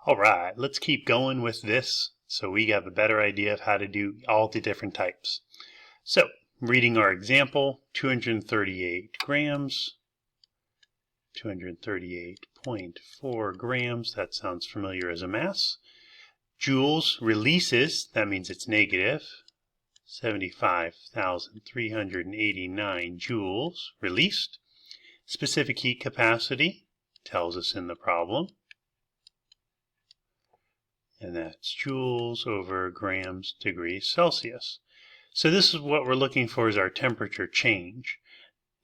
All right, let's keep going with this so we have a better idea of how to do all the different types. So, reading our example, 238 grams, 238.4 grams, that sounds familiar as a mass. Joules releases, that means it's negative, 75,389 joules released. Specific heat capacity tells us in the problem, and that's joules over grams degrees Celsius. So this is what we're looking for, is our temperature change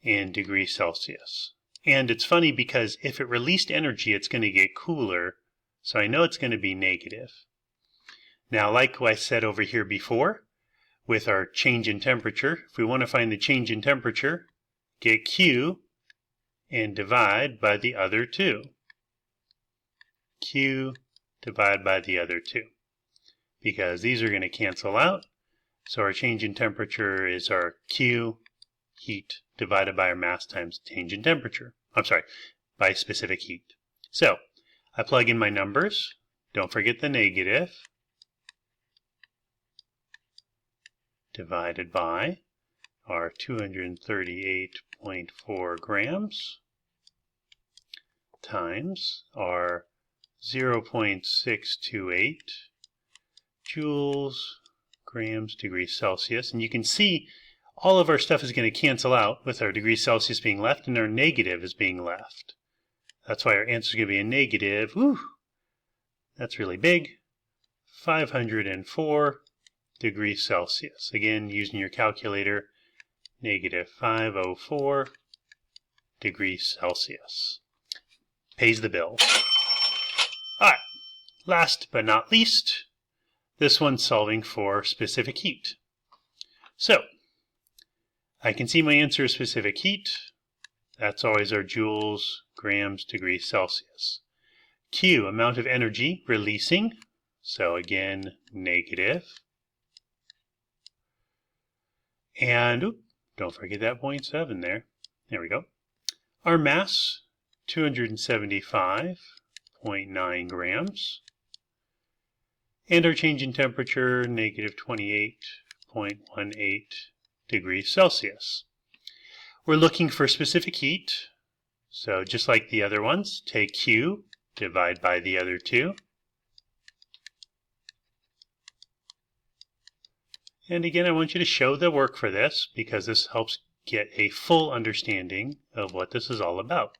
in degrees Celsius. And it's funny because if it released energy, it's going to get cooler, so I know it's going to be negative. Now, like I said over here before, with our change in temperature, if we want to find the change in temperature, get Q and divide by the other two. Q divided by the other two, because these are going to cancel out. So our change in temperature is our Q, heat, divided by our mass times change in temperature. I'm sorry, by specific heat. So I plug in my numbers. Don't forget the negative. Divided by our 238.4 grams times our 0.628 joules grams degrees Celsius. And you can see all of our stuff is going to cancel out with our degrees Celsius being left and our negative is being left. That's why our answer is going to be a negative. Whew, that's really big. 504 degrees Celsius. Again, using your calculator, negative 504 degrees Celsius. Pays the bill. All right, last but not least, this one's solving for specific heat. So, I can see my answer is specific heat. That's always our joules, grams, degrees Celsius. Q, amount of energy releasing. So again, negative. And, don't forget that 0.7 there. There we go. Our mass, 275.9 grams. And our change in temperature, negative 28.18 degrees Celsius. We're looking for specific heat. So just like the other ones, take Q, divide by the other two. And again, I want you to show the work for this because this helps get a full understanding of what this is all about.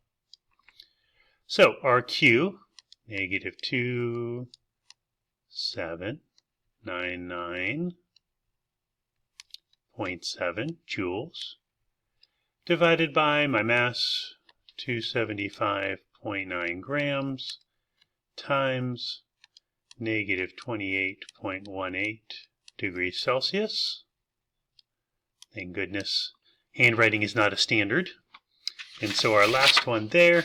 So our Q, negative 2799.7 joules, divided by my mass, 275.9 grams, times negative 28.18 degrees Celsius. Thank goodness handwriting is not a standard. And so our last one there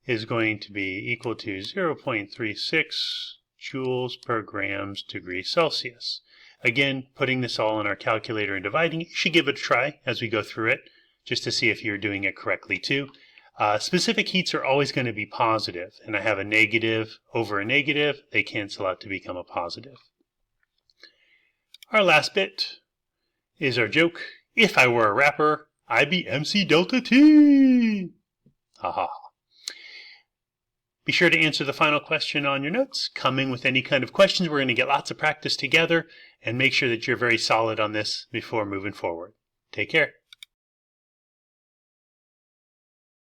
is going to be equal to 0.36 joules per grams degrees Celsius. Again, putting this all in our calculator and dividing it, you should give it a try as we go through it, just to see if you're doing it correctly too. Specific heats are always going to be positive, and I have a negative over a negative. They cancel out to become a positive. Our last bit is our joke. If I were a rapper, I'd be MC Delta T. Haha. Be sure to answer the final question on your notes. Come in with any kind of questions. We're going to get lots of practice together and make sure that you're very solid on this before moving forward. Take care.